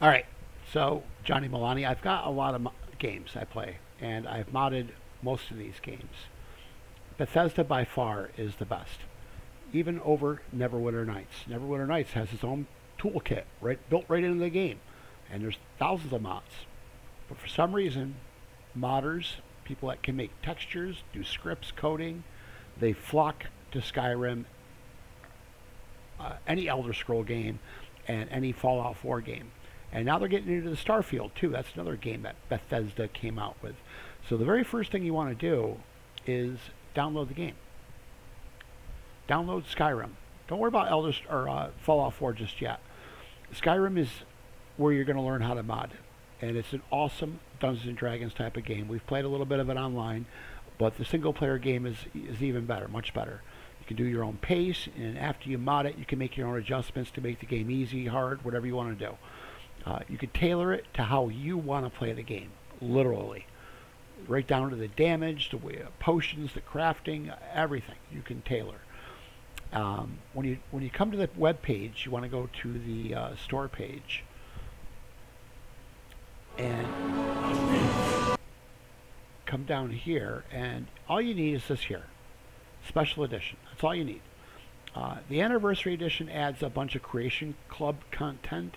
All right, so Johnny Milani, I've got a lot of games I play, and I've modded most of these games. Bethesda by far is the best, even over Neverwinter Nights. Neverwinter Nights has its own toolkit built right into the game, and there's thousands of mods. But for some reason, modders, people that can make textures, do scripts, coding, they flock to Skyrim, any Elder Scroll game, and any Fallout 4 game. And now they're getting into the Starfield too. That's another game that Bethesda came out with. So the very first thing you want to do is download the game. Download Skyrim. Don't worry about Fallout 4 just yet. Skyrim is where you're going to learn how to mod, and it's an awesome Dungeons and Dragons type of game. We've played a little bit of it online, but the single player game is even better, much better. You can do your own pace, and after you mod it, you can make your own adjustments to make the game easy, hard, whatever you want to do. You can tailor it to how you want to play the game, literally. Right down to the damage, the potions, the crafting, everything you can tailor. When you come to the web page, you want to go to the store page, and come down here, and all you need is this here, special edition. That's all you need. The anniversary edition adds a bunch of creation club content,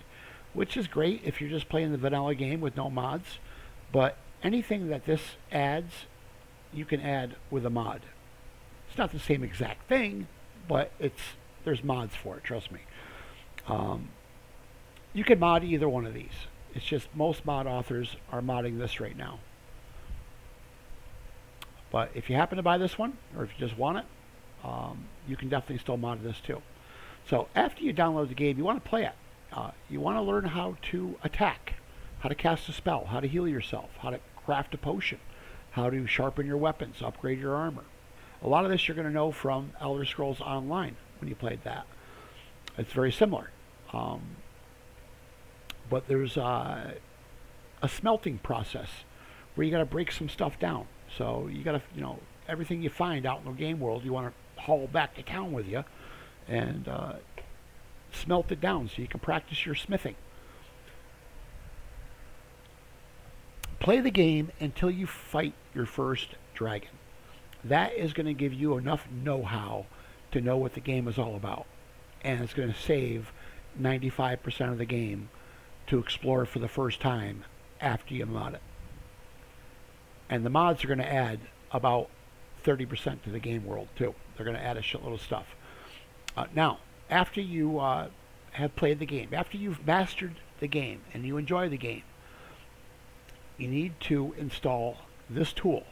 which is great if you're just playing the vanilla game with no mods, but anything that this adds, you can add with a mod. It's not the same exact thing, but there's mods for it, trust me. You can mod either one of these. It's just most mod authors are modding this right now. But if you happen to buy this one, or if you just want it, you can definitely still mod this too. So after you download the game, you want to play it. You want to learn how to attack, how to cast a spell, how to heal yourself, how to craft a potion, how to sharpen your weapons, upgrade your armor. A lot of this you're going to know from Elder Scrolls Online when you played that. It's very similar. But there's a smelting process where you got to break some stuff down. So you got to, everything you find out in the game world, you want to haul back to town with you and smelt it down so you can practice your smithing. Play the game until you fight your first dragon. That is going to give you enough know-how to know what the game is all about. And it's going to save 95% of the game to explore for the first time after you mod it. And the mods are going to add about 30% to the game world too. They're going to add a shitload of stuff. Now, after you have played the game, after you've mastered the game and you enjoy the game, you need to install this tool.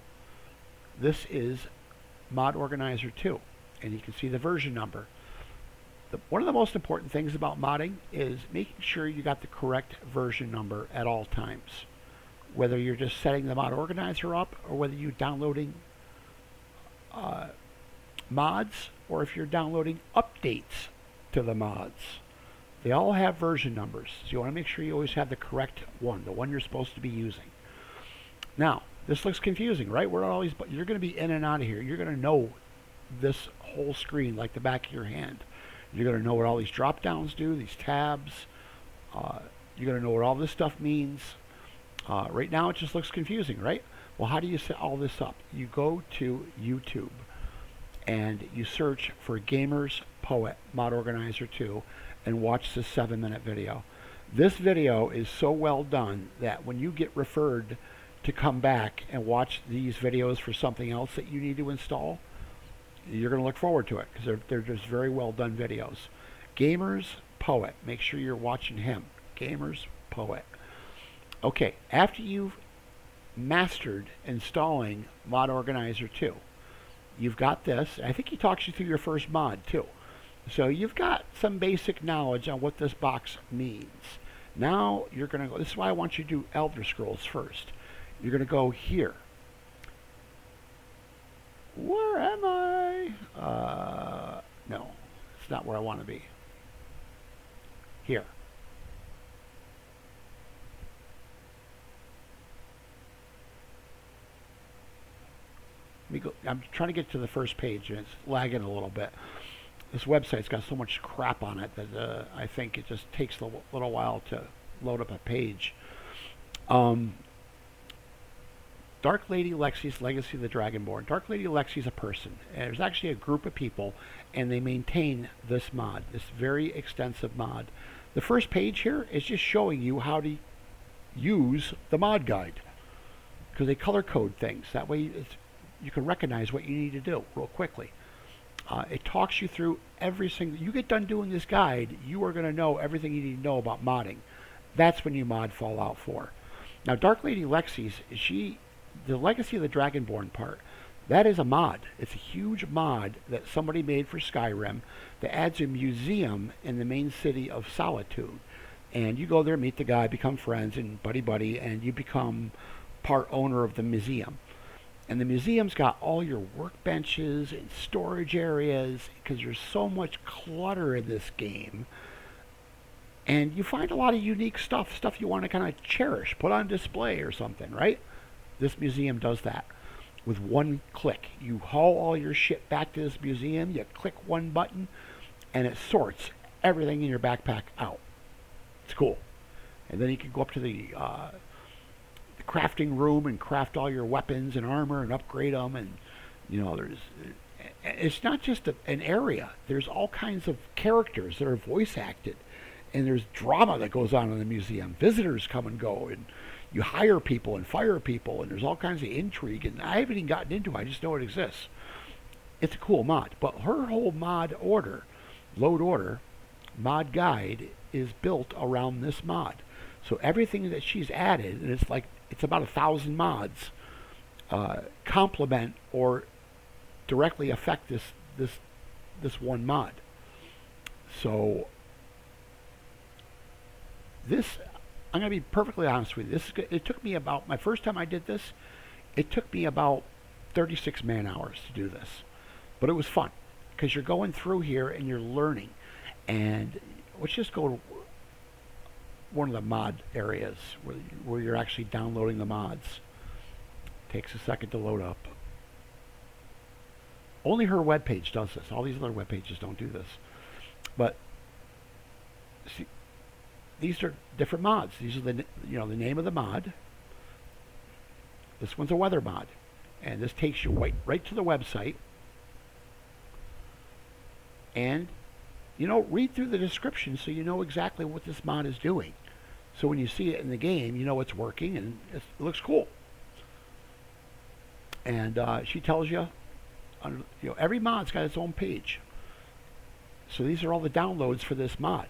This is Mod Organizer 2, and you can see the version number. One of the most important things about modding is making sure you got the correct version number at all times. Whether you're just setting the Mod Organizer up, or whether you're downloading mods, or if you're downloading updates to the mods. They all have version numbers, so you want to make sure you always have the correct one, the one you're supposed to be using. Now, this looks confusing, right? Where are all these? You're going to be in and out of here. You're going to know this whole screen like the back of your hand. You're going to know what all these drop downs do, these tabs. You're going to know what all this stuff means. Right now it just looks confusing, right? Well, how do you set all this up? You go to YouTube and you search for Gamers Poet Mod Organizer 2 and watch this 7-minute video. This video is so well done that when you get referred to come back and watch these videos for something else that you need to install, you're going to look forward to it because they're just very well done videos. Gamers Poet. Make sure you're watching him. Gamers Poet. Okay, after you've mastered installing Mod Organizer 2, you've got this. I think he talks you through your first mod too. So you've got some basic knowledge on what this box means. Now you're going to go, this is why I want you to do Elder Scrolls first. You're going to go here. Where am I? No, it's not where I want to be. Here. Let me go. I'm trying to get to the first page and it's lagging a little bit. This website's got so much crap on it that I think it just takes a little while to load up a page. Dark Lady Lexi's Legacy of the Dragonborn. Dark Lady Lexi is a person. And there's actually a group of people, and they maintain this mod, this very extensive mod. The first page here is just showing you how to use the mod guide, because they color code things. That way you can recognize what you need to do real quickly. It talks you through every single... You get done doing this guide, you are going to know everything you need to know about modding. That's when you mod Fallout 4. Now, Dark Lady Lexi's, the Legacy of the Dragonborn part, that is a mod. It's a huge mod that somebody made for Skyrim that adds a museum in the main city of Solitude. And you go there, meet the guy, become friends, and buddy, and you become part owner of the museum. And the museum's got all your workbenches and storage areas, because there's so much clutter in this game. And you find a lot of unique stuff you want to kind of cherish, put on display or something, right? This museum does that with one click. You haul all your shit back to this museum, you click one button, and it sorts everything in your backpack out. It's cool. And then you can go up to the crafting room and craft all your weapons and armor and upgrade them. And it's not just an area. There's all kinds of characters that are voice acted, and there's drama that goes on in the museum. Visitors come and go, and you hire people and fire people, and there's all kinds of intrigue, and I haven't even gotten into it. I just know it exists. It's a cool mod. But her whole mod guide is built around this mod. So everything that she's added, and it's about 1,000 mods, complement or directly affect this one mod. So this, I'm going to be perfectly honest with you. It took me about, my first time I did this, it took me about 36 man hours to do this. But it was fun, because you're going through here and you're learning. And let's just go to one of the mod areas where you're actually downloading the mods. Takes a second to load up. Only her webpage does this. All these other web pages don't do this. But see, these are different mods. These are the name of the mod. This one's a weather mod, and this takes you right to the website. And read through the description so you know exactly what this mod is doing. So when you see it in the game, you know it's working and it looks cool. And she tells you, every mod's got its own page. So these are all the downloads for this mod.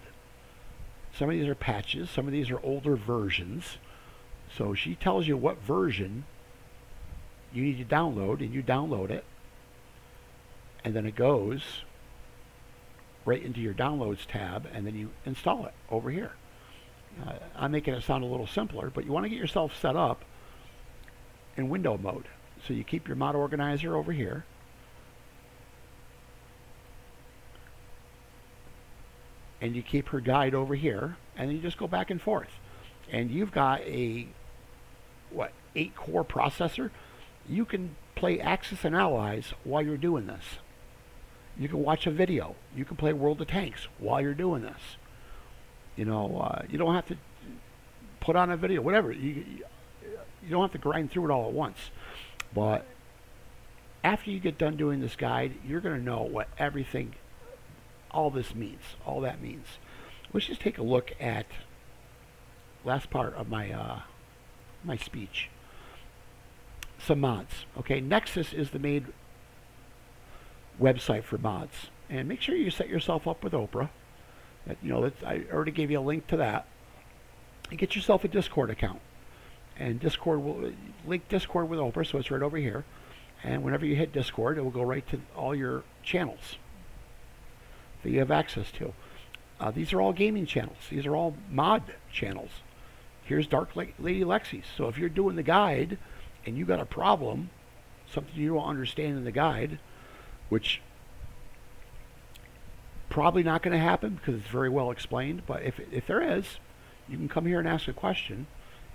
Some of these are patches, some of these are older versions. So she tells you what version you need to download, and you download it. And then it goes right into your downloads tab, and then you install it over here. I'm making it sound a little simpler, but you want to get yourself set up in window mode. So you keep your mod organizer over here. And you keep her guide over here, and then you just go back and forth. And you've got a 8-core processor. You can play Axis and Allies while you're doing this. You can watch a video. You can play World of Tanks while you're doing this. You don't have to put on a video, whatever. You don't have to grind through it all at once. But after you get done doing this guide, you're going to know what all that means. Let's just take a look at last part of my my speech. Some mods. Okay, Nexus is the main website for mods, and make sure you set yourself up with Oprah. I already gave you a link to that. And get yourself a Discord account, and Discord will link Discord with Oprah, so it's right over here. And whenever you hit Discord, it will go right to all your channels that you have access to. These are all gaming channels. These are all mod channels. Here's Dark Lady Lexi's. So if you're doing the guide and you got a problem, something you don't understand in the guide, which probably not going to happen because it's very well explained, but if there is, you can come here and ask a question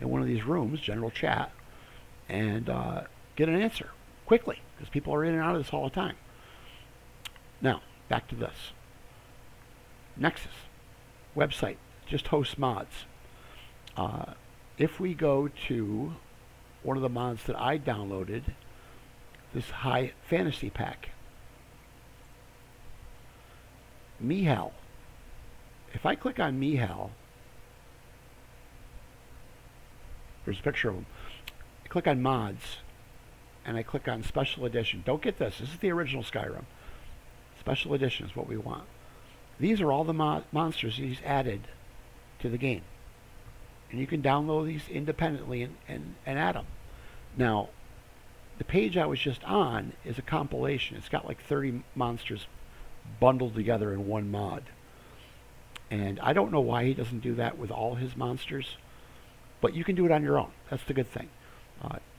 in one of these rooms, general chat, and get an answer quickly, because people are in and out of this all the time. Now, back to this. Nexus website just hosts mods. If we go to one of the mods that I downloaded, this High Fantasy Pack, Mihal. If I click on Mihal, there's a picture of him. I click on mods, and I click on Special Edition. Don't get this. This is the original Skyrim. Special Edition is what we want. These are all the monsters he's added to the game. And you can download these independently and add them. Now, the page I was just on is a compilation. It's got like 30 monsters bundled together in one mod. And I don't know why he doesn't do that with all his monsters, but you can do it on your own. That's the good thing.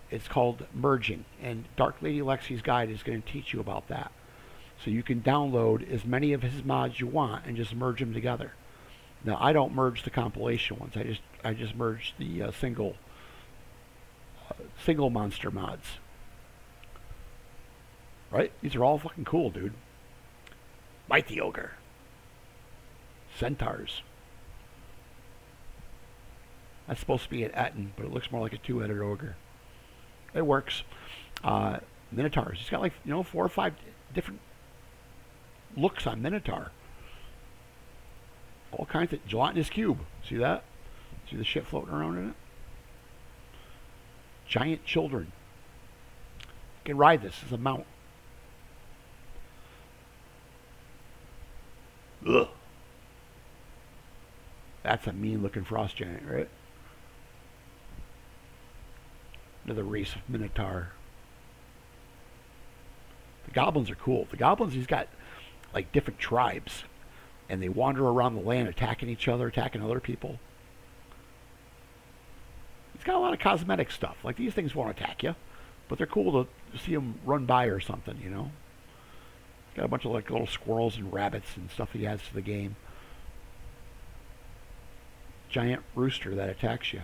It's called merging, and Dark Lady Lexi's guide is going to teach you about that. So you can download as many of his mods you want and just merge them together. Now, I don't merge the compilation ones. I just merge the single monster mods. Right? These are all fucking cool, dude. Mighty Ogre. Centaurs. That's supposed to be an Etten, but it looks more like a two-headed ogre. It works. Minotaurs. He's got like, 4 or 5 different looks on Minotaur. All kinds of gelatinous cube. See that? See the shit floating around in it? Giant children. You can ride this as a mount. Ugh. That's a mean looking frost giant, right? Another race of Minotaur. The goblins are cool. The goblins, he's got like different tribes, and they wander around the land attacking each other, attacking other people. He's got a lot of cosmetic stuff. Like, these things won't attack you, but they're cool to see them run by or something, He's got a bunch of like little squirrels and rabbits and stuff he adds to the game. Giant rooster that attacks you.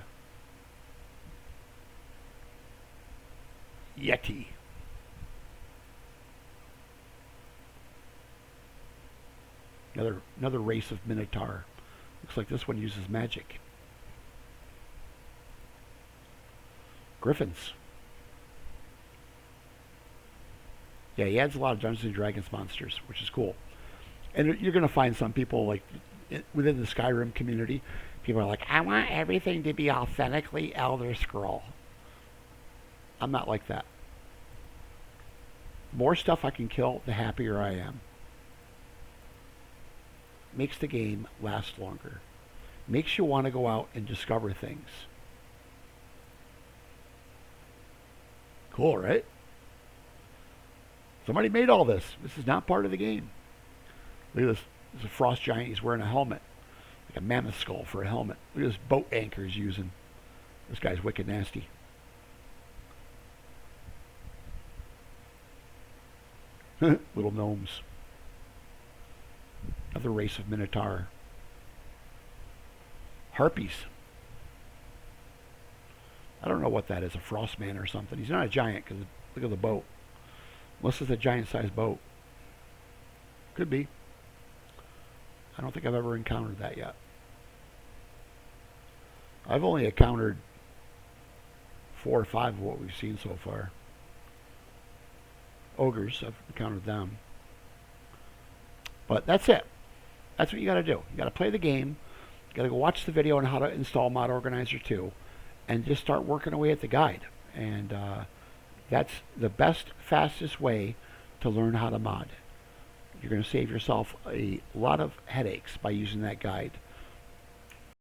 Yeti. Another race of Minotaur. Looks like this one uses magic. Griffins. Yeah, he adds a lot of Dungeons and Dragons monsters, which is cool. And you're going to find some people, like, within the Skyrim community, people are like, I want everything to be authentically Elder Scroll. I'm not like that. The more stuff I can kill, the happier I am. Makes the game last longer. Makes you want to go out and discover things. Cool, right? Somebody made all this. This is not part of the game. Look at this. There's a frost giant. He's wearing a helmet. Like a mammoth skull for a helmet. Look at this boat anchor he's using. This guy's wicked nasty. Little gnomes. Another race of Minotaur. Harpies. I don't know what that is. A frost man or something. He's not a giant because look at the boat. Unless it's a giant-sized boat. Could be. I don't think I've ever encountered that yet. I've only encountered 4 or 5 of what we've seen so far. Ogres, I've encountered them. But that's it. That's what you got to do. You got to play the game. You got to go watch the video on how to install Mod Organizer 2, and just start working away at the guide. And that's the best, fastest way to learn how to mod. You're going to save yourself a lot of headaches by using that guide.